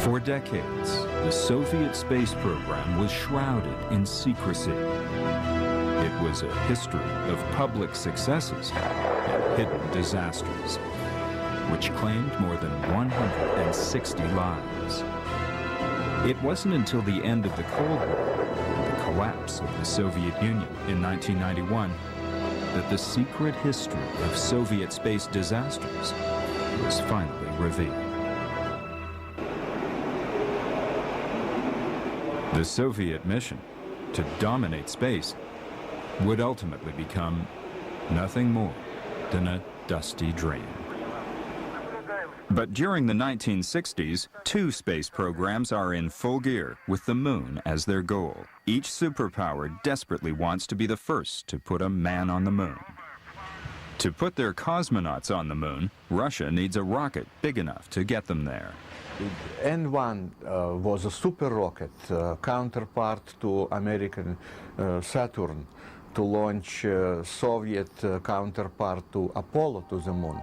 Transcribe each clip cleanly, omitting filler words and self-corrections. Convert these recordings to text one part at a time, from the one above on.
For decades, the Soviet space program was shrouded in secrecy. It was a history of public successes and hidden disasters, which claimed more than 160 lives. It wasn't until the end of the Cold War and the collapse of the Soviet Union in 1991 that the secret history of Soviet space disasters was finally revealed. The Soviet mission to dominate space would ultimately become nothing more than a dusty dream. But during the 1960s, two space programs are in full gear with the moon as their goal. Each superpower desperately wants to be the first to put a man on the moon. To put their cosmonauts on the moon, Russia needs a rocket big enough to get them there. N1 was a super rocket, counterpart to American Saturn, to launch Soviet counterpart to Apollo to the moon.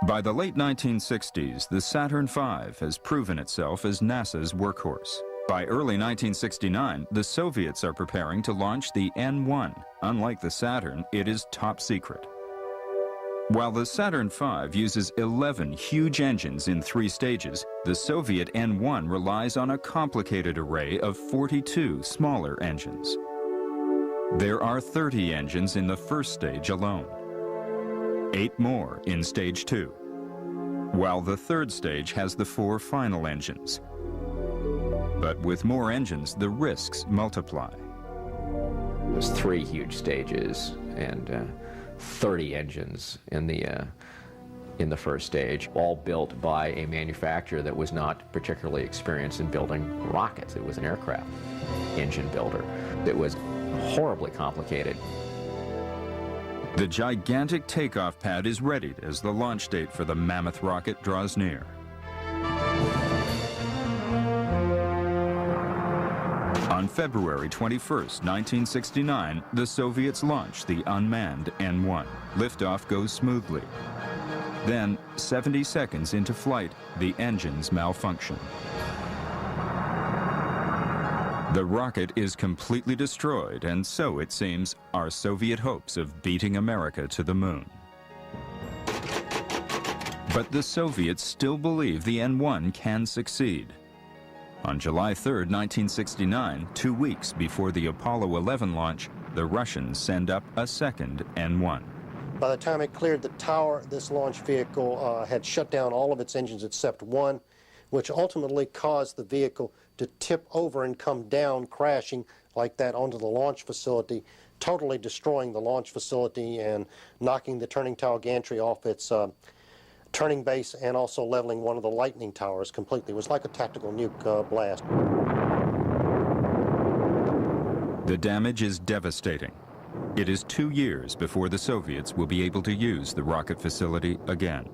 By the late 1960s, the Saturn V has proven itself as NASA's workhorse. By early 1969, the Soviets are preparing to launch the N1. Unlike the Saturn, it is top secret. While the Saturn V uses 11 huge engines in 3 stages, the Soviet N1 relies on a complicated array of 42 smaller engines. There are 30 engines in the first stage alone, 8 more in stage 2, while the third stage has the 4 final engines. But with more engines, the risks multiply. There's 3 huge stages and 30 engines in the first stage, all built by a manufacturer that was not particularly experienced in building rockets. It was an aircraft engine builder. It was horribly complicated. The gigantic takeoff pad is readied as the launch date for the mammoth rocket draws near. On February 21st, 1969, the Soviets launch the unmanned N1. Liftoff goes smoothly. Then, 70 seconds into flight, the engines malfunction. The rocket is completely destroyed, and so, it seems, are Soviet hopes of beating America to the moon. But the Soviets still believe the N1 can succeed. On July 3, 1969, 2 weeks before the Apollo 11 launch, the Russians send up a second N1. By the time it cleared the tower, this launch vehicle had shut down all of its engines except one, which ultimately caused the vehicle to tip over and come down, crashing like that onto the launch facility, totally destroying the launch facility and knocking the turning tower gantry off its turning base, and also leveling one of the lightning towers completely. It was like a tactical nuke blast. The damage is devastating. It is 2 years before the Soviets will be able to use the rocket facility again.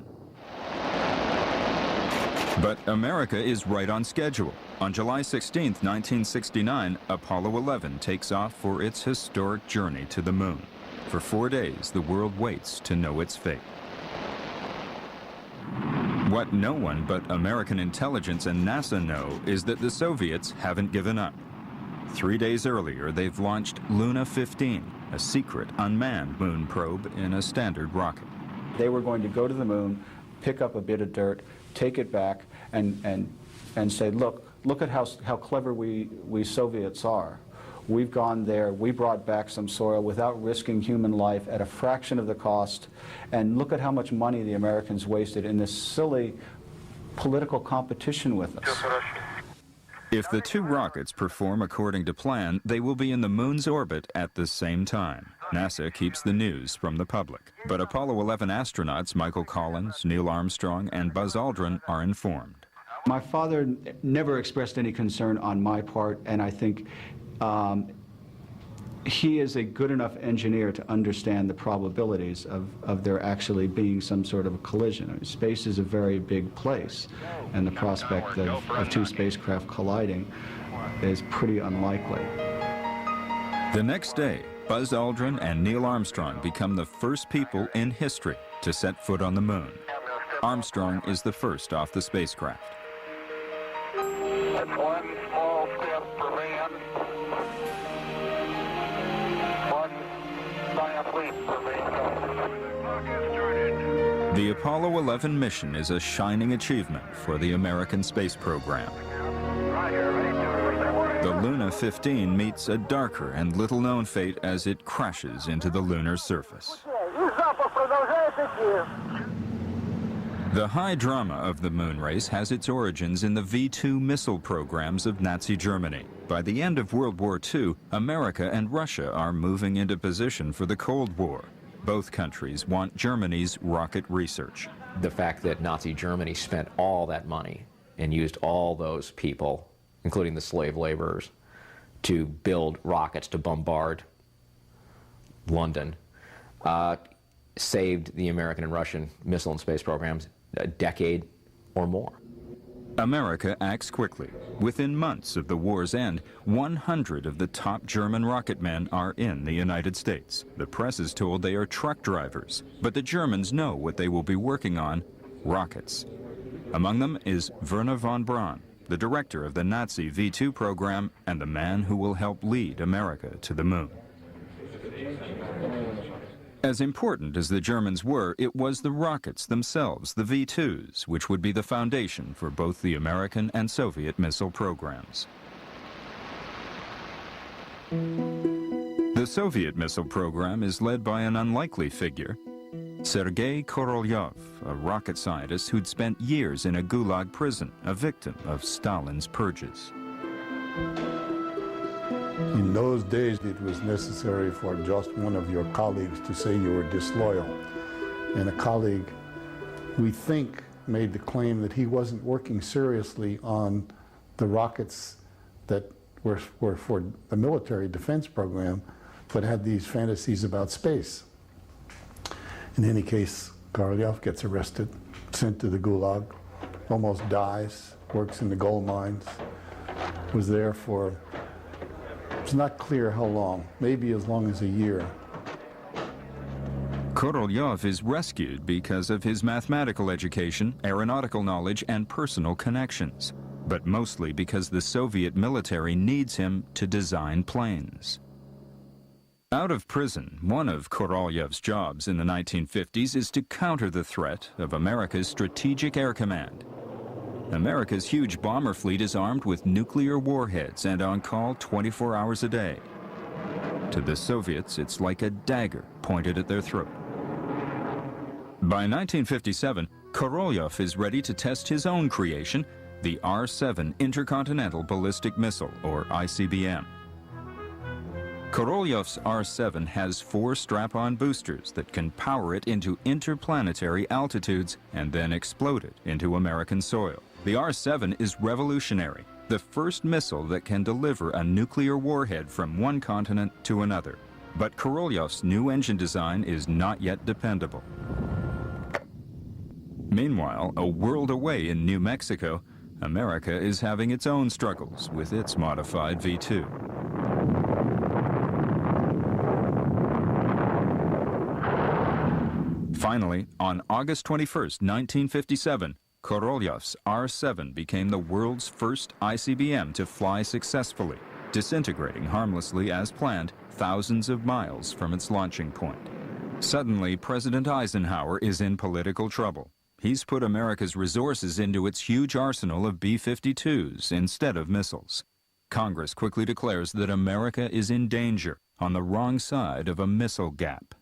But America is right on schedule. On July 16, 1969, Apollo 11 takes off for its historic journey to the moon. For 4 days, the world waits to know its fate. What no one but American intelligence and NASA know is that the Soviets haven't given up. 3 days earlier, they've launched Luna 15, a secret unmanned moon probe in a standard rocket. They were going to go to the moon, pick up a bit of dirt, take it back, and say, look at how clever we Soviets are. We've gone there, we brought back some soil without risking human life at a fraction of the cost, and look at how much money the Americans wasted in this silly political competition with us. If the 2 rockets perform according to plan, they will be in the moon's orbit at the same time. NASA keeps the news from the public. But Apollo 11 astronauts Michael Collins, Neil Armstrong, and Buzz Aldrin are informed. My father never expressed any concern on my part, and I think he is a good enough engineer to understand the probabilities of there actually being some sort of a collision. I mean, space is a very big place, and the prospect of 2 spacecraft colliding is pretty unlikely. The next day, Buzz Aldrin and Neil Armstrong become the first people in history to set foot on the moon. Armstrong is the first off the spacecraft. That's one small step for man, one giant leap for mankind. The Apollo 11 mission is a shining achievement for the American space program. The Luna 15 meets a darker and little-known fate as it crashes into the lunar surface. The high drama of the moon race has its origins in the V-2 missile programs of Nazi Germany. By the end of World War II, America and Russia are moving into position for the Cold War. Both countries want Germany's rocket research. The fact that Nazi Germany spent all that money and used all those people, including the slave laborers, to build rockets to bombard London, saved the American and Russian missile and space programs a decade or more. America acts quickly. Within months of the war's end, 100 of the top German rocket men are in the United States. The press is told they are truck drivers, but the Germans know what they will be working on: rockets. Among them is Wernher von Braun, the director of the Nazi V-2 program and the man who will help lead America to the moon. As important as the Germans were, it was the rockets themselves, the V-2s, which would be the foundation for both the American and Soviet missile programs. The Soviet missile program is led by an unlikely figure, Sergei Korolyov, a rocket scientist who'd spent years in a Gulag prison, a victim of Stalin's purges. In those days, it was necessary for just one of your colleagues to say you were disloyal. And a colleague, we think, made the claim that he wasn't working seriously on the rockets that were for the military defense program, but had these fantasies about space. In any case, Korolyov gets arrested, sent to the Gulag, almost dies, works in the gold mines, was there for, it's not clear how long, maybe as long as a year. Korolyov is rescued because of his mathematical education, aeronautical knowledge, and personal connections, but mostly because the Soviet military needs him to design planes. Out of prison, one of Korolyov's jobs in the 1950s is to counter the threat of America's Strategic Air Command. America's huge bomber fleet is armed with nuclear warheads and on call 24 hours a day. To the Soviets, it's like a dagger pointed at their throat. By 1957, Korolyov is ready to test his own creation, the R-7 Intercontinental Ballistic Missile, or ICBM. Korolyov's R-7 has 4 strap-on boosters that can power it into interplanetary altitudes and then explode it into American soil. The R-7 is revolutionary, the first missile that can deliver a nuclear warhead from one continent to another. But Korolyov's new engine design is not yet dependable. Meanwhile, a world away in New Mexico, America is having its own struggles with its modified V-2. Finally, on August 21st, 1957, Korolyov's R-7 became the world's first ICBM to fly successfully, disintegrating harmlessly as planned thousands of miles from its launching point. Suddenly, President Eisenhower is in political trouble. He's put America's resources into its huge arsenal of B-52s instead of missiles. Congress quickly declares that America is in danger, on the wrong side of a missile gap.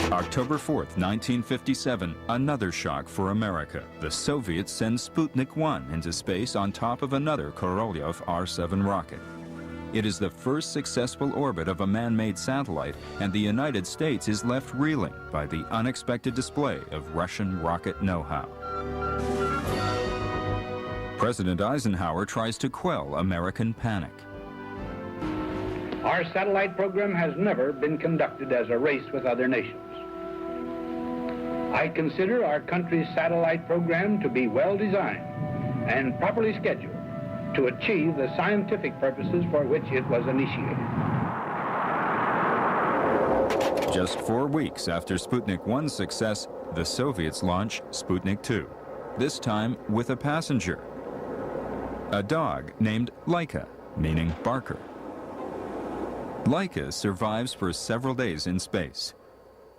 October 4th, 1957, another shock for America. The Soviets send Sputnik 1 into space on top of another Korolyov R-7 rocket. It is the first successful orbit of a man-made satellite, and the United States is left reeling by the unexpected display of Russian rocket know-how. President Eisenhower tries to quell American panic. Our satellite program has never been conducted as a race with other nations. I consider our country's satellite program to be well designed and properly scheduled to achieve the scientific purposes for which it was initiated. Just 4 weeks after Sputnik 1's success, the Soviets launch Sputnik 2, this time with a passenger. a dog named Laika, meaning barker. Laika survives for several days in space.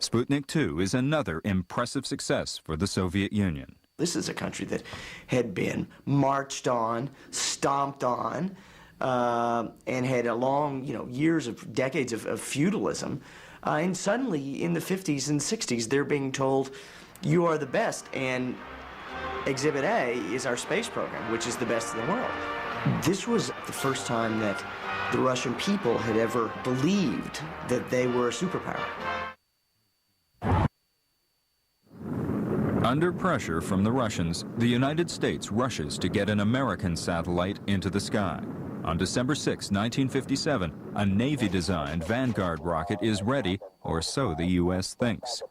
Sputnik 2 is another impressive success for the Soviet Union. This is a country that had been marched on, stomped on, and had a long, decades of feudalism. And suddenly, in the 50s and 60s, they're being told, you are the best, and Exhibit A is our space program, which is the best in the world. This was the first time that the Russian people had ever believed that they were a superpower. Under pressure from the Russians, the United States rushes to get an American satellite into the sky. On December 6, 1957, a Navy-designed Vanguard rocket is ready, or so the U.S. thinks.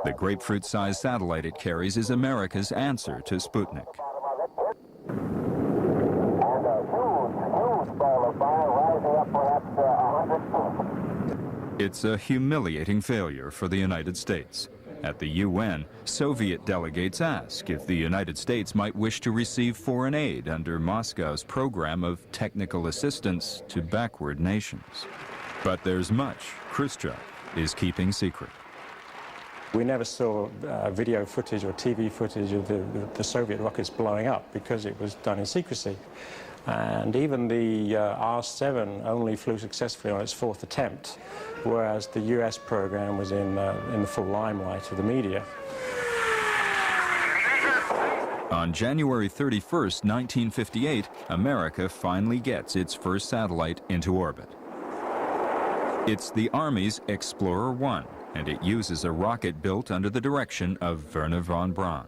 The grapefruit-sized satellite it carries is America's answer to Sputnik. It's a humiliating failure for the United States. At the UN, Soviet delegates ask if the United States might wish to receive foreign aid under Moscow's program of technical assistance to backward nations. But there's much Khrushchev is keeping secret. We never saw video footage or TV footage of the Soviet rockets blowing up because it was done in secrecy. And even the R-7 only flew successfully on its fourth attempt, whereas the US program was in the full limelight of the media. On January 31st, 1958, America finally gets its first satellite into orbit. It's the Army's Explorer 1, and it uses a rocket built under the direction of Wernher von Braun.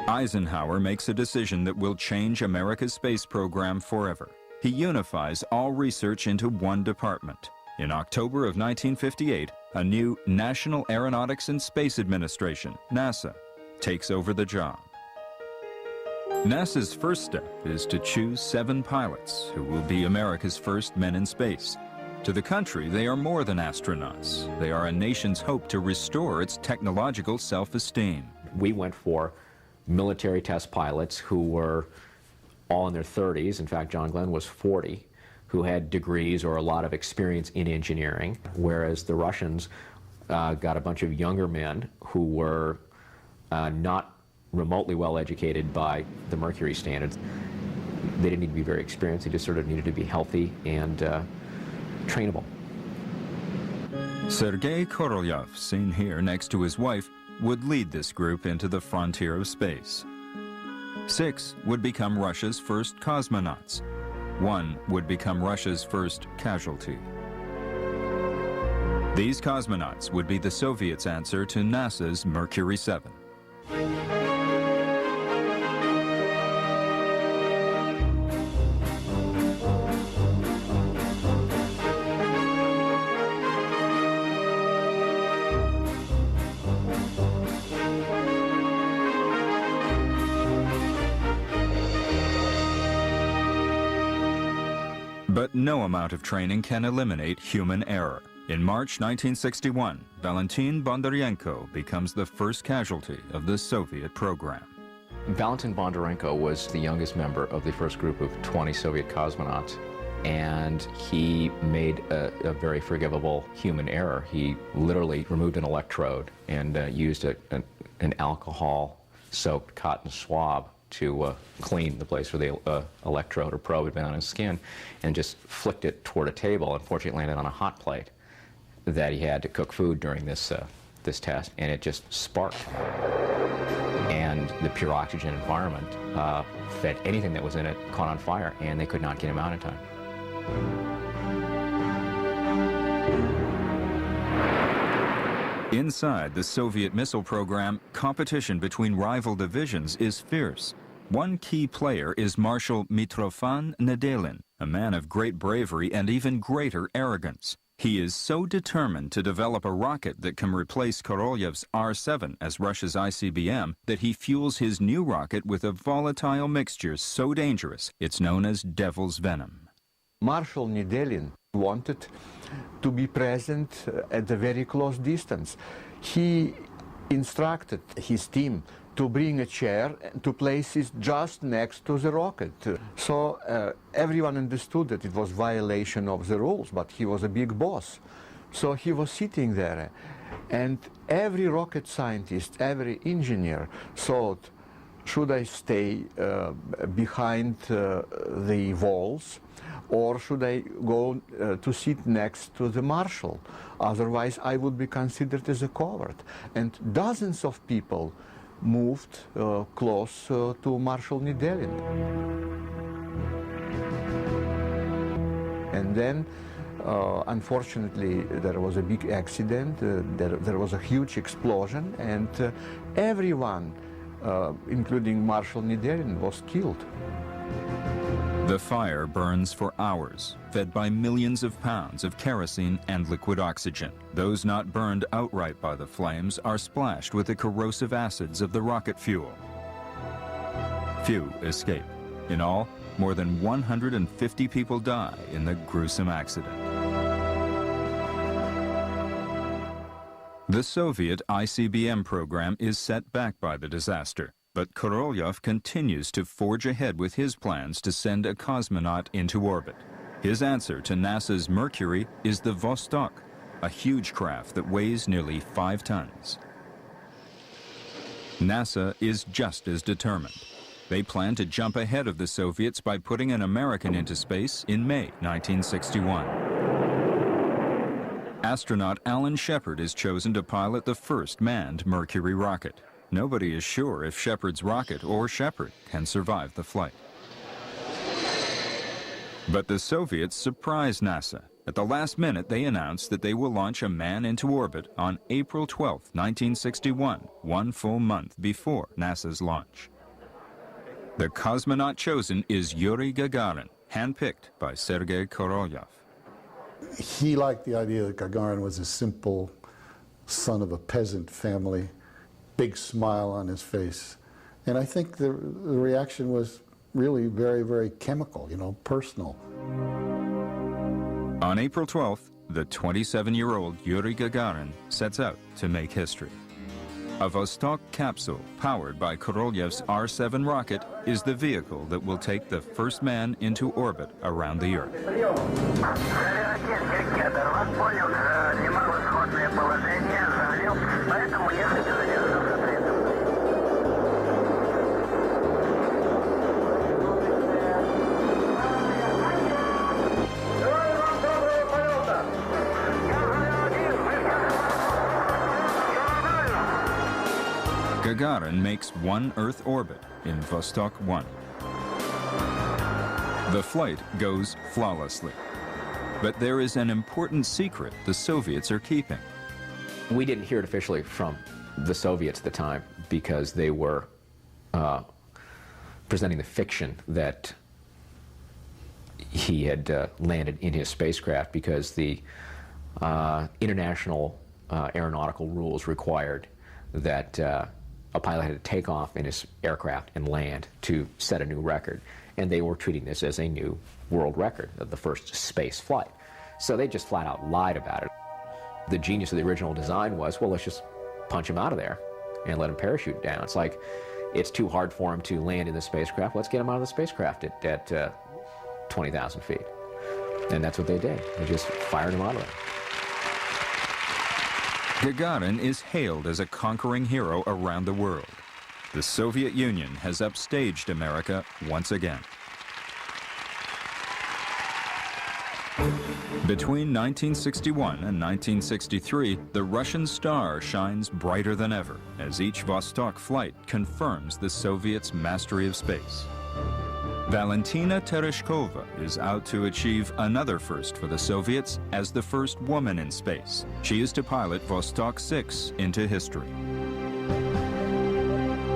Eisenhower makes a decision that will change America's space program forever. He unifies all research into one department. In October of 1958, a new National Aeronautics and Space Administration, NASA, takes over the job. NASA's first step is to choose 7 pilots who will be America's first men in space. To the country, they are more than astronauts. They are a nation's hope to restore its technological self-esteem. We went for military test pilots who were all in their 30s. In fact, John Glenn was 40, who had degrees or a lot of experience in engineering, whereas the Russians got a bunch of younger men who were not remotely well educated by the Mercury standards. They didn't need to be very experienced, they just sort of needed to be healthy and trainable. Sergei Korolev, seen here next to his wife, would lead this group into the frontier of space. 6 would become Russia's first cosmonauts. 1 would become Russia's first casualty. These cosmonauts would be the Soviets' answer to NASA's Mercury 7. But no amount of training can eliminate human error. In March 1961, Valentin Bondarenko becomes the first casualty of the Soviet program. Valentin Bondarenko was the youngest member of the first group of 20 Soviet cosmonauts, and he made a very forgivable human error. He literally removed an electrode and used an alcohol-soaked cotton swab to clean the place where the electrode or probe had been on his skin, and just flicked it toward a table. Unfortunately, it landed on a hot plate that he had to cook food during this test, and it just sparked. And the pure oxygen environment fed anything that was in it, caught on fire, and they could not get him out in time. Inside the Soviet missile program, competition between rival divisions is fierce. One key player is Marshal Mitrofan Nedelin, a man of great bravery and even greater arrogance. He is so determined to develop a rocket that can replace Korolev's R-7 as Russia's ICBM that he fuels his new rocket with a volatile mixture so dangerous it's known as devil's venom. Marshal Nedelin wanted to be present at a very close distance. He instructed his team to bring a chair to place it just next to the rocket. So everyone understood that it was violation of the rules, but he was a big boss. So he was sitting there, and every rocket scientist, every engineer thought, should I stay behind the walls, or should I go to sit next to the marshal? Otherwise, I would be considered as a coward. And dozens of people moved close to Marshal Nedelin. And then, unfortunately, there was a big accident. There was a huge explosion, and everyone, including Marshal Nedelin, was killed. The fire burns for hours, fed by millions of pounds of kerosene and liquid oxygen. Those not burned outright by the flames are splashed with the corrosive acids of the rocket fuel. Few escape. In all, more than 150 people die in the gruesome accident. The Soviet ICBM program is set back by the disaster. But Korolev continues to forge ahead with his plans to send a cosmonaut into orbit. His answer to NASA's Mercury is the Vostok, a huge craft that weighs nearly 5 tons. NASA is just as determined. They plan to jump ahead of the Soviets by putting an American into space in May 1961. Astronaut Alan Shepard is chosen to pilot the first manned Mercury rocket. Nobody is sure if Shepard's rocket or Shepard can survive the flight. But the Soviets surprise NASA. At the last minute, they announce that they will launch a man into orbit on April 12, 1961, 1 full month before NASA's launch. The cosmonaut chosen is Yuri Gagarin, handpicked by Sergei Korolev. He liked the idea that Gagarin was a simple son of a peasant family, big smile on his face. And I think the reaction was really very, very chemical, you know, personal. On April 12th, the 27-year-old Yuri Gagarin sets out to make history. A Vostok capsule powered by Korolev's R-7 rocket is the vehicle that will take the first man into orbit around the Earth. Gagarin makes one Earth orbit in Vostok 1. The flight goes flawlessly. But there is an important secret the Soviets are keeping. We didn't hear it officially from the Soviets at the time because they were presenting the fiction that he had landed in his spacecraft, because the international aeronautical rules required that a pilot had to take off in his aircraft and land to set a new record. And they were treating this as a new world record of the first space flight. So they just flat out lied about it. The genius of the original design was, well, let's just punch him out of there and let him parachute down. It's like, it's too hard for him to land in the spacecraft. Let's get him out of the spacecraft at 20,000 feet. And that's what they did. They just fired him out of there. Gagarin is hailed as a conquering hero around the world. The Soviet Union has upstaged America once again. Between 1961 and 1963, the Russian star shines brighter than ever as each Vostok flight confirms the Soviets' mastery of space. Valentina Tereshkova is out to achieve another first for the Soviets as the first woman in space. She is to pilot Vostok 6 into history.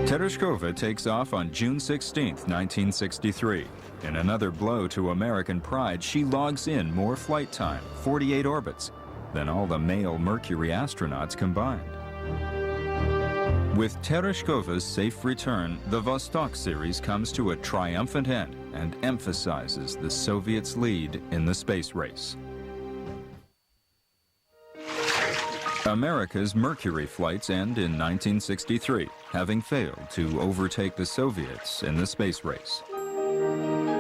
Tereshkova takes off on June 16, 1963. In another blow to American pride, she logs in more flight time, 48 orbits, than all the male Mercury astronauts combined. With Tereshkova's safe return, the Vostok series comes to a triumphant end and emphasizes the Soviets' lead in the space race. America's Mercury flights end in 1963, having failed to overtake the Soviets in the space race.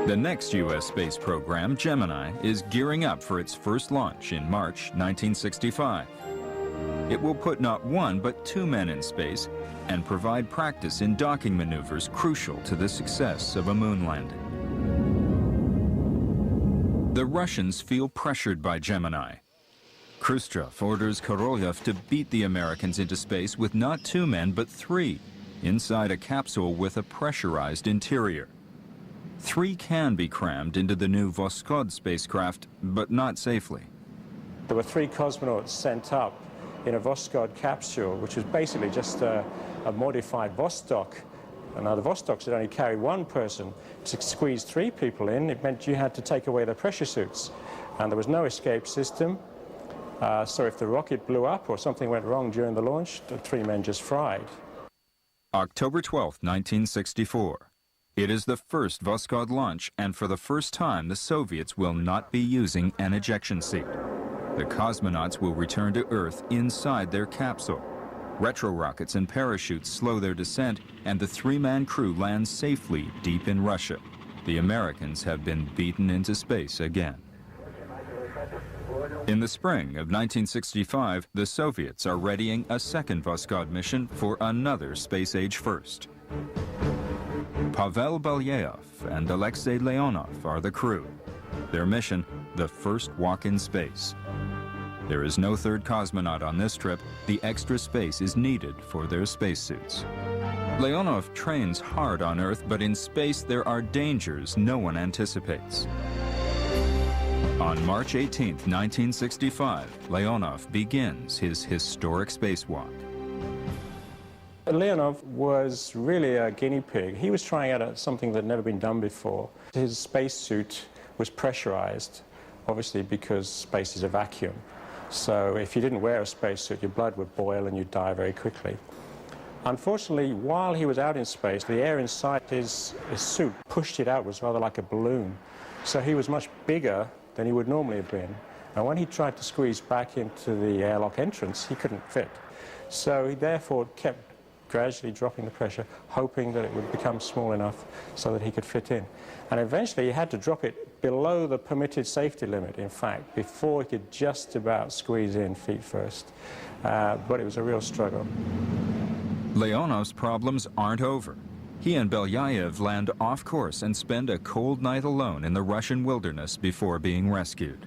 The next U.S. space program, Gemini, is gearing up for its first launch in March 1965. It will put not one but two men in space and provide practice in docking maneuvers crucial to the success of a moon landing. The Russians feel pressured by Gemini. Khrushchev orders Korolev to beat the Americans into space with not two men but three, inside a capsule with a pressurized interior. Three can be crammed into the new Voskhod spacecraft, but not safely. There were 3 cosmonauts sent up in a Voskhod capsule, which was basically just a modified Vostok. And now the Vostoks would only carry one person. To squeeze 3 people in, it meant you had to take away their pressure suits. And there was no escape system. So if the rocket blew up or something went wrong during the launch, the 3 men just fried. October 12, 1964. It is the first Voskhod launch, and for the first time, the Soviets will not be using an ejection seat. The cosmonauts will return to Earth inside their capsule. Retro rockets and parachutes slow their descent, and the 3-man crew lands safely deep in Russia. The Americans have been beaten into space again. In the spring of 1965, the Soviets are readying a second Voskhod mission for another space-age first. Pavel Belyaev and Alexei Leonov are the crew. Their mission, the first walk in space. There is no third cosmonaut on this trip. The extra space is needed for their spacesuits. Leonov trains hard on Earth, but in space there are dangers no one anticipates. On March 18, 1965, Leonov begins his historic spacewalk. Leonov was really a guinea pig. He was trying out something that had never been done before. His spacesuit was pressurized, obviously because space is a vacuum. So if you didn't wear a spacesuit, your blood would boil and you'd die very quickly. Unfortunately, while he was out in space, the air inside his suit pushed it outwards rather like a balloon. So he was much bigger than he would normally have been. And when he tried to squeeze back into the airlock entrance, he couldn't fit. So he therefore kept gradually dropping the pressure, hoping that it would become small enough so that he could fit in. And eventually he had to drop it below the permitted safety limit, in fact, before he could just about squeeze in feet first. But it was a real struggle. Leonov's problems aren't over. He and Belyaev land off course and spend a cold night alone in the Russian wilderness before being rescued.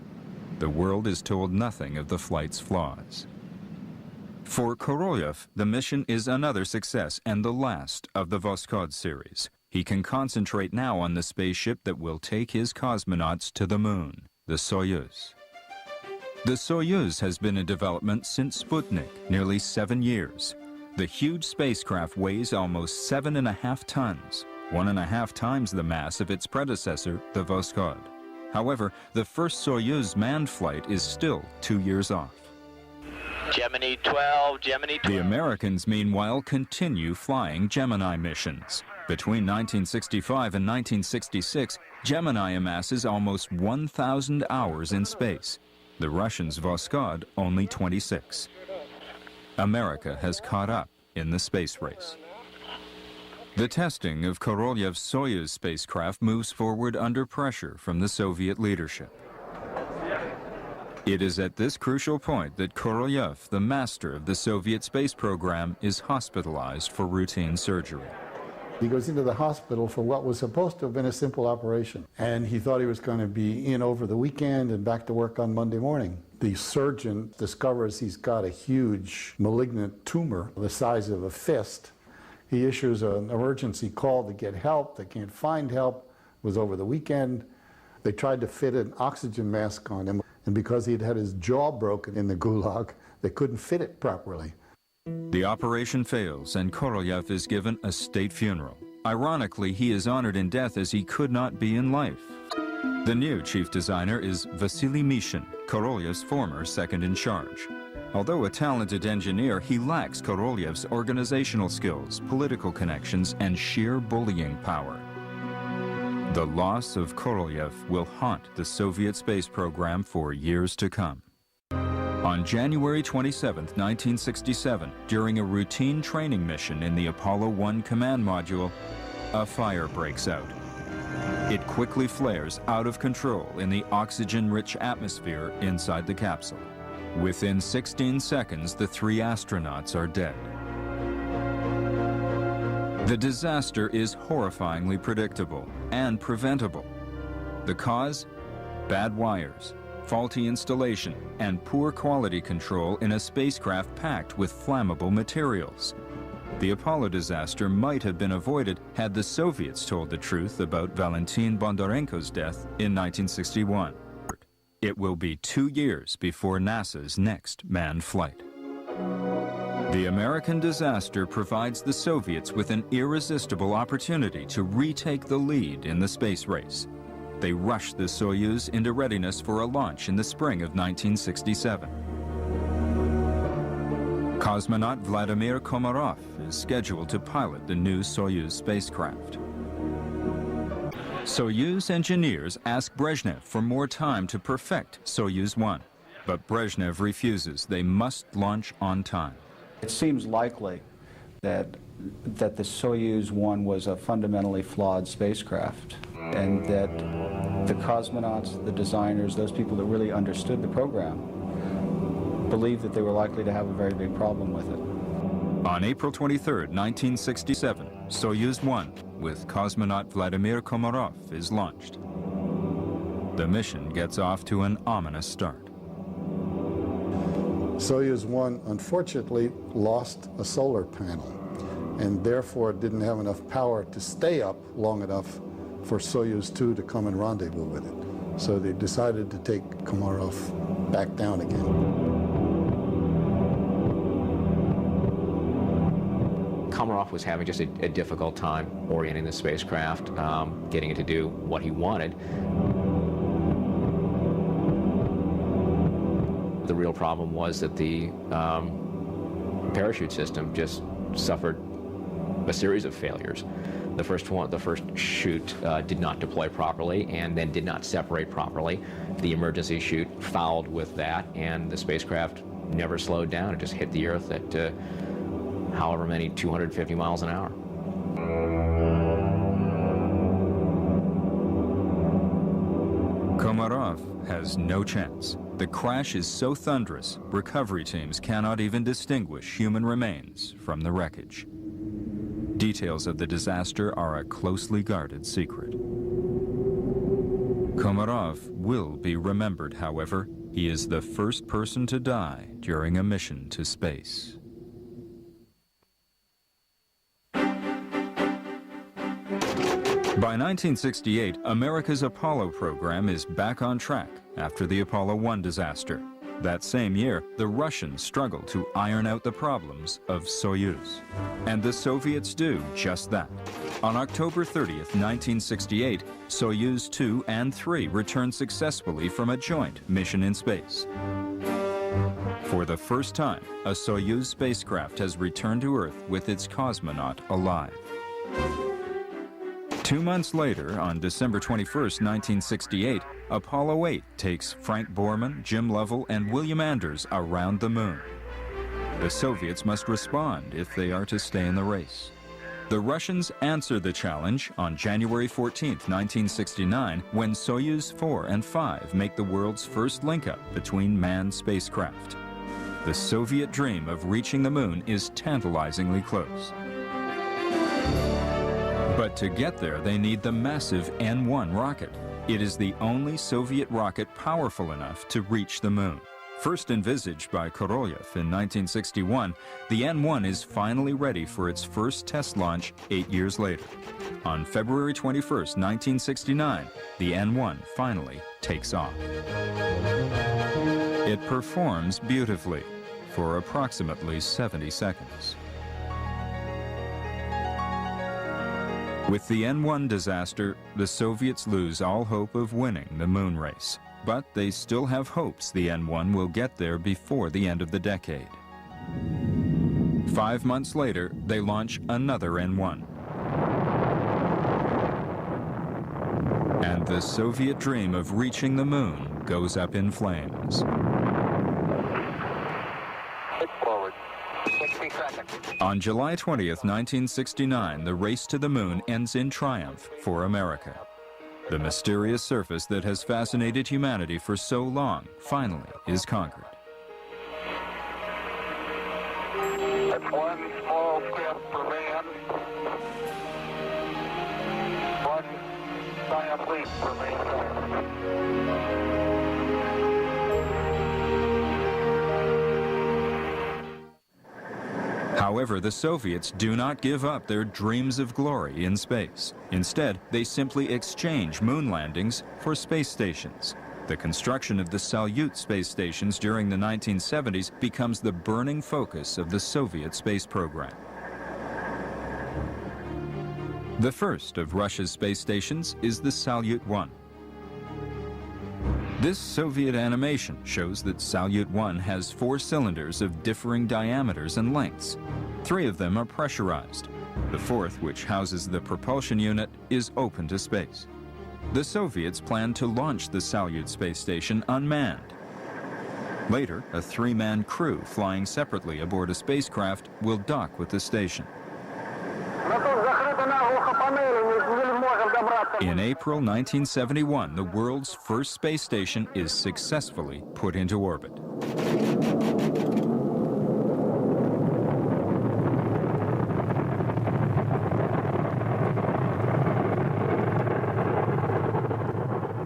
The world is told nothing of the flight's flaws. For Korolev, the mission is another success and the last of the Voskhod series. He can concentrate now on the spaceship that will take his cosmonauts to the moon, the Soyuz. The Soyuz has been in development since Sputnik, nearly 7 years. The huge spacecraft weighs almost 7.5 tons, 1.5 times the mass of its predecessor, the Voskhod. However, the first Soyuz manned flight is still 2 years off. Gemini 12, Gemini 12. The Americans, meanwhile, continue flying Gemini missions. Between 1965 and 1966, Gemini amasses almost 1,000 hours in space. The Russians' Voskhod only 26. America has caught up in the space race. The testing of Korolev's Soyuz spacecraft moves forward under pressure from the Soviet leadership. It is at this crucial point that Korolev, the master of the Soviet space program, is hospitalized for routine surgery. He goes into the hospital for what was supposed to have been a simple operation, and he thought he was going to be in over the weekend and back to work on Monday morning. The surgeon discovers he's got a huge malignant tumor the size of a fist. He issues an emergency call to get help. They can't find help. It was over the weekend. They tried to fit an oxygen mask on him, and because he'd had his jaw broken in the gulag, they couldn't fit it properly. The operation fails, and Korolev is given a state funeral. Ironically, he is honored in death as he could not be in life. The new chief designer is Vasily Mishin, Korolev's former second in charge. Although a talented engineer, he lacks Korolev's organizational skills, political connections, and sheer bullying power. The loss of Korolev will haunt the Soviet space program for years to come. On January 27, 1967, during a routine training mission in the Apollo 1 command module, a fire breaks out. It quickly flares out of control in the oxygen-rich atmosphere inside the capsule. Within 16 seconds, the 3 astronauts are dead. The disaster is horrifyingly predictable and preventable. The cause? Bad wires, faulty installation, and poor quality control in a spacecraft packed with flammable materials. The Apollo disaster might have been avoided had the Soviets told the truth about Valentin Bondarenko's death in 1961. It will be 2 years before NASA's next manned flight. The American disaster provides the Soviets with an irresistible opportunity to retake the lead in the space race. They rushed the Soyuz into readiness for a launch in the spring of 1967. Cosmonaut Vladimir Komarov is scheduled to pilot the new Soyuz spacecraft. Soyuz engineers ask Brezhnev for more time to perfect Soyuz 1, but Brezhnev refuses. They must launch on time. It seems likely that the Soyuz 1 was a fundamentally flawed spacecraft, and that the cosmonauts, the designers, those people that really understood the program, believed that they were likely to have a very big problem with it. On April 23, 1967, Soyuz 1, with cosmonaut Vladimir Komarov, is launched. The mission gets off to an ominous start. Soyuz 1 unfortunately lost a solar panel and therefore didn't have enough power to stay up long enough for Soyuz 2 to come and rendezvous with it. So they decided to take Komarov back down again. Komarov was having just a difficult time orienting the spacecraft, getting it to do what he wanted. The real problem was that the parachute system just suffered a series of failures. The first chute did not deploy properly and then did not separate properly. The emergency chute fouled with that, and the spacecraft never slowed down. It just hit the Earth at however many 250 miles an hour. Komarov has no chance. The crash is so thunderous, recovery teams cannot even distinguish human remains from the wreckage. Details of the disaster are a closely guarded secret. Komarov will be remembered, however. He is the first person to die during a mission to space. By 1968, America's Apollo program is back on track after the Apollo 1 disaster. That same year, the Russians struggle to iron out the problems of Soyuz. And the Soviets do just that. On October 30th, 1968, Soyuz 2 and 3 returned successfully from a joint mission in space. For the first time, a Soyuz spacecraft has returned to Earth with its cosmonaut alive. 2 months later, on December 21st, 1968, Apollo 8 takes Frank Borman, Jim Lovell, and William Anders around the moon. The Soviets must respond if they are to stay in the race. The Russians answer the challenge on January 14th, 1969, when Soyuz 4 and 5 make the world's first link-up between manned spacecraft. The Soviet dream of reaching the moon is tantalizingly close. But to get there, they need the massive N-1 rocket. It is the only Soviet rocket powerful enough to reach the moon. First envisaged by Korolev in 1961, the N-1 is finally ready for its first test launch 8 years later. On February 21st, 1969, the N-1 finally takes off. It performs beautifully for approximately 70 seconds. With the N-1 disaster, the Soviets lose all hope of winning the moon race. But they still have hopes the N-1 will get there before the end of the decade. 5 months later, they launch another N-1. And the Soviet dream of reaching the moon goes up in flames. 30 seconds. On July 20th, 1969, the race to the moon ends in triumph for America. The mysterious surface that has fascinated humanity for so long finally is conquered. That's one small step for man, one giant leap for mankind. However, the Soviets do not give up their dreams of glory in space. Instead, they simply exchange moon landings for space stations. The construction of the Salyut space stations during the 1970s becomes the burning focus of the Soviet space program. The first of Russia's space stations is the Salyut 1. This Soviet animation shows that Salyut 1 has 4 cylinders of differing diameters and lengths. 3 of them are pressurized. The 4th, which houses the propulsion unit, is open to space. The Soviets plan to launch the Salyut space station unmanned. Later, a 3-man crew flying separately aboard a spacecraft will dock with the station. In April 1971, the world's first space station is successfully put into orbit.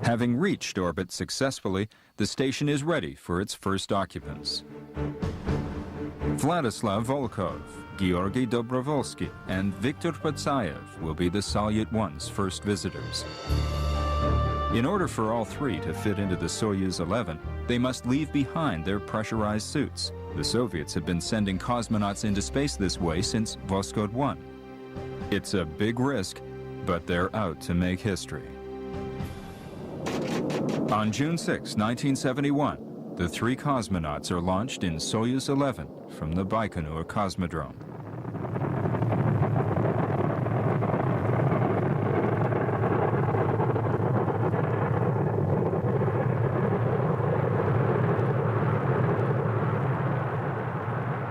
Having reached orbit successfully, the station is ready for its first occupants. Vladislav Volkov, Georgy Dobrovolsky, and Viktor Patsayev will be the Salyut 1's first visitors. In order for all 3 to fit into the Soyuz 11, they must leave behind their pressurized suits. The Soviets have been sending cosmonauts into space this way since Voskhod 1. It's a big risk, but they're out to make history. On June 6, 1971, the 3 cosmonauts are launched in Soyuz 11 from the Baikonur Cosmodrome.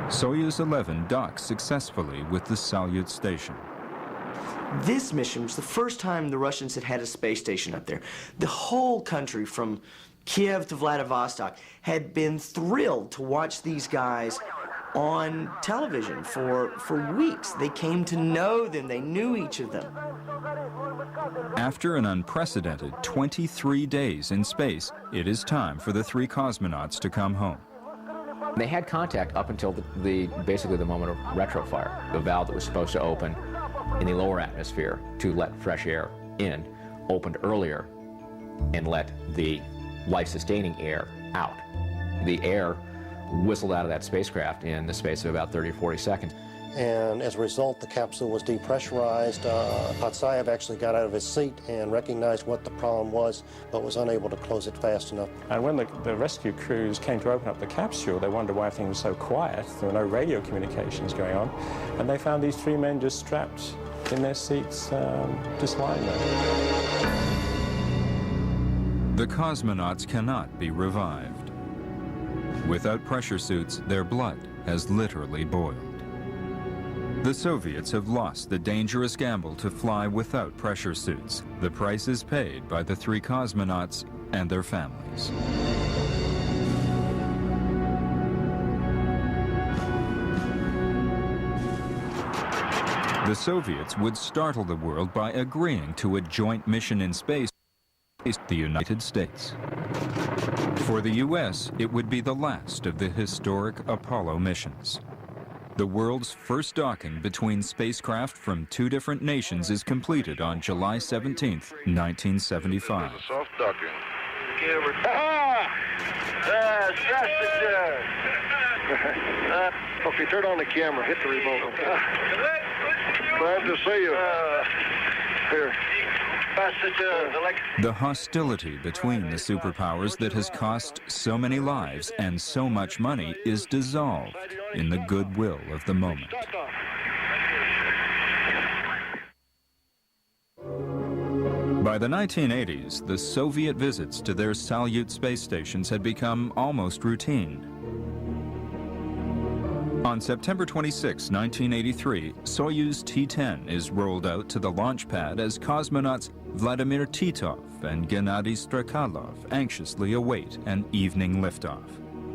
Soyuz 11 docks successfully with the Salyut station. This mission was the first time the Russians had had a space station up there. The whole country, from Kiev to Vladivostok, had been thrilled to watch these guys on television for weeks. They came to know them. They knew each of them. After an unprecedented 23 days in space, it is time for the 3 cosmonauts to come home. They had contact up until basically the moment of retrofire. The valve that was supposed to open in the lower atmosphere to let fresh air in opened earlier and let the life-sustaining air out. The air whistled out of that spacecraft in the space of about 30 or 40 seconds. And as a result, the capsule was depressurized. Patsayev actually got out of his seat and recognized what the problem was, but was unable to close it fast enough. And when the rescue crews came to open up the capsule, they wondered why everything was so quiet. There were no radio communications going on. And they found these 3 men just strapped in their seats, just lying there. The cosmonauts cannot be revived. Without pressure suits, their blood has literally boiled. The Soviets have lost the dangerous gamble to fly without pressure suits. The price is paid by the 3 cosmonauts and their families. The Soviets would startle the world by agreeing to a joint mission in space with the United States. For the U.S., it would be the last of the historic Apollo missions. The world's first docking between spacecraft from 2 different nations is completed on July 17, 1975. Soft docking. Okay, turn on the camera. Hit the remote. Glad to see you. Here. The hostility between the superpowers that has cost so many lives and so much money is dissolved in the goodwill of the moment. By the 1980s, the Soviet visits to their Salyut space stations had become almost routine. On September 26, 1983, Soyuz T-10 is rolled out to the launch pad as cosmonauts Vladimir Titov and Gennady Strakhalov anxiously await an evening liftoff.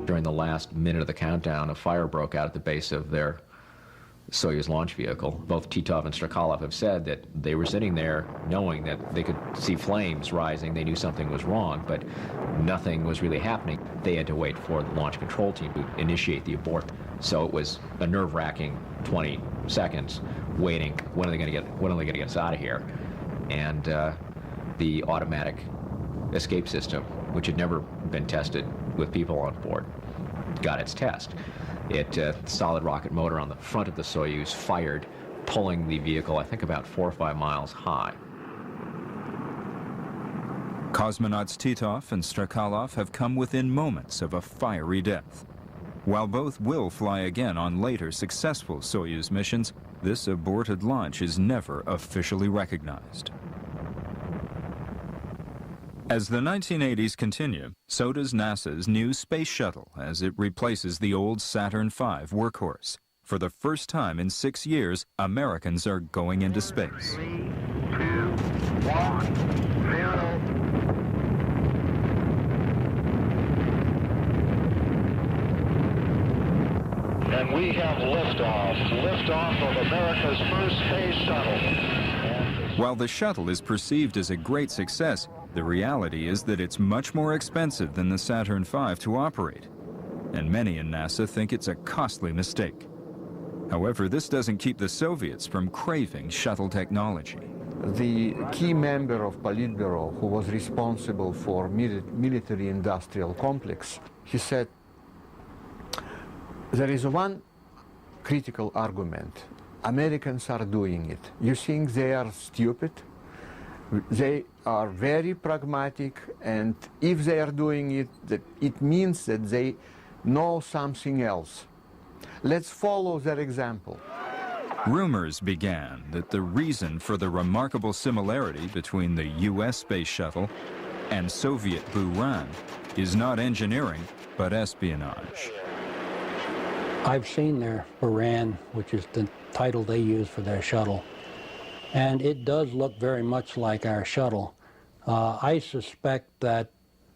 During the last minute of the countdown, a fire broke out at the base of their Soyuz launch vehicle. Both Titov and Strakhalov have said that they were sitting there knowing that they could see flames rising. They knew something was wrong, but nothing was really happening. They had to wait for the launch control team to initiate the abort. So it was a nerve-wracking 20 seconds waiting. When are they going to get us out of here? And the automatic escape system, which had never been tested with people on board, got its test. Solid rocket motor on the front of the Soyuz fired, pulling the vehicle, I think, about 4 or 5 miles high. Cosmonauts Titov and Strakhalov have come within moments of a fiery death. While both will fly again on later successful Soyuz missions, this aborted launch is never officially recognized. As the 1980s continue, so does NASA's new space shuttle as it replaces the old Saturn V workhorse. For the first time in 6 years, Americans are going into space. 3, 2, 1, 0. And we have liftoff of America's first space shuttle. While the shuttle is perceived as a great success, the reality is that it's much more expensive than the Saturn V to operate, and many in NASA think it's a costly mistake. However, this doesn't keep the Soviets from craving shuttle technology. The key member of Politburo, who was responsible for military-industrial complex, he said, there is one critical argument. Americans are doing it. You think they are stupid? They are very pragmatic, and if they are doing it, it means that they know something else. Let's follow their example. Rumors began that the reason for the remarkable similarity between the U.S. space shuttle and Soviet Buran is not engineering, but espionage. I've seen their Buran, which is the title they use for their shuttle, and it does look very much like our shuttle. I suspect that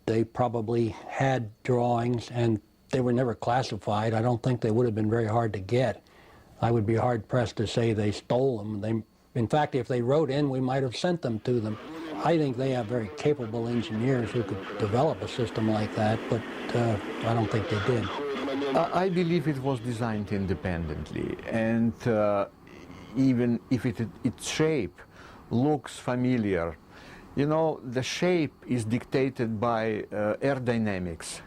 they probably had drawings and they were never classified. I don't think they would have been very hard to get. I would be hard-pressed to say they stole them. In fact, if they wrote in, we might have sent them to them. I think they have very capable engineers who could develop a system like that, but I don't think they did. I believe it was designed independently, and even if its shape looks familiar, you know, the shape is dictated by aerodynamics.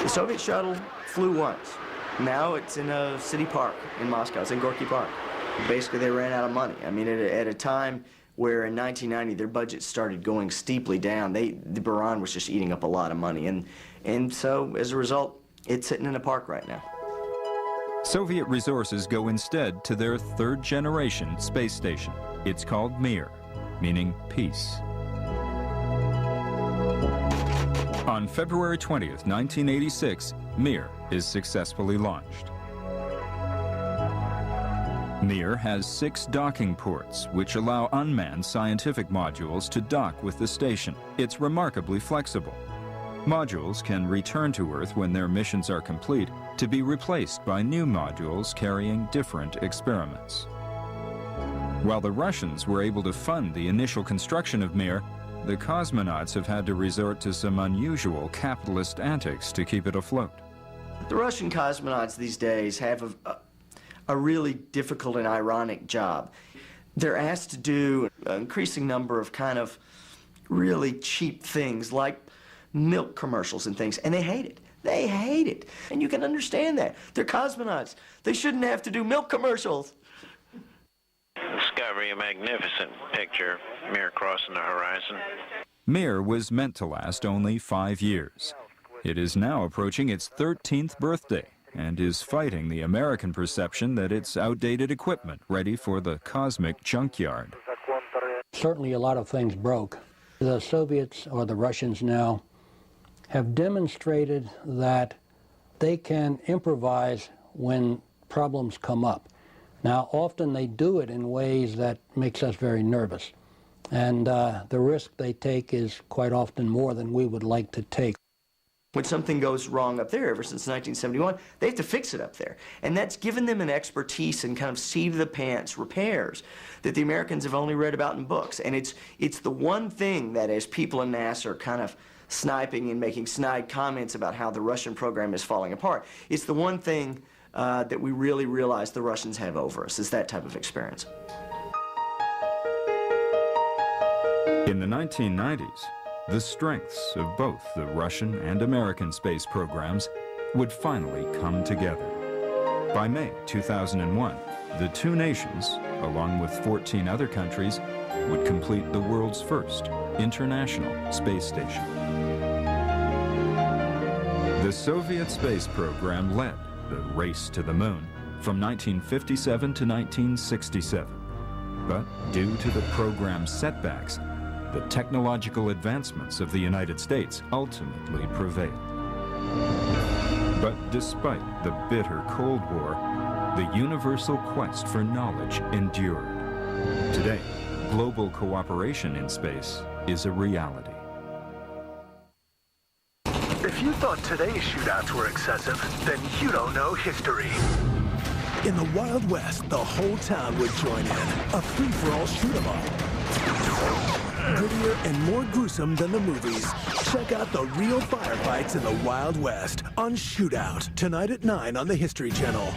The Soviet shuttle flew once. Now it's in a city park in Moscow. It's in Gorky Park. Basically, they ran out of money. I mean, at a time where in 1990 their budget started going steeply down, the Buran was just eating up a lot of money. And so, as a result, it's sitting in a park right now. Soviet resources go instead to their third-generation space station. It's called Mir, meaning peace. On February 20th, 1986, Mir is successfully launched. Mir has 6 docking ports, which allow unmanned scientific modules to dock with the station. It's remarkably flexible. Modules can return to Earth when their missions are complete, to be replaced by new modules carrying different experiments. While the Russians were able to fund the initial construction of Mir, the cosmonauts have had to resort to some unusual capitalist antics to keep it afloat. The Russian cosmonauts these days have a really difficult and ironic job. They're asked to do an increasing number of kind of really cheap things like milk commercials and things, and they hate it. They hate it. And you can understand that. They're cosmonauts. They shouldn't have to do milk commercials. Discovery, a magnificent picture, Mir crossing the horizon. Mir was meant to last only 5 years. It is now approaching its 13th birthday and is fighting the American perception that it's outdated equipment ready for the cosmic junkyard. Certainly a lot of things broke. The Soviets, or the Russians now, have demonstrated that they can improvise when problems come up. Now, often they do it in ways that makes us very nervous. And the risk they take is quite often more than we would like to take. When something goes wrong up there, ever since 1971, they have to fix it up there. And that's given them an expertise in kind of seat-of-the-pants repairs that the Americans have only read about in books. And it's the one thing that, as people in NASA are kind of sniping and making snide comments about how the Russian program is falling apart, it's the one thing that we really realize the Russians have over us, is that type of experience. In the 1990s, the strengths of both the Russian and American space programs would finally come together. By May 2001, the two nations, along with 14 other countries, would complete the world's first international space station. The Soviet space program led the race to the moon from 1957 to 1967. But due to the program's setbacks, the technological advancements of the United States ultimately prevailed. But despite the bitter Cold War, the universal quest for knowledge endured. Today, global cooperation in space is a reality. If you thought today's shootouts were excessive, then you don't know history. In the Wild West, the whole town would join in. A free-for-all shoot-'em-up. Grittier and more gruesome than the movies. Check out the real firefights in the Wild West on Shootout, tonight at 9 on the History Channel.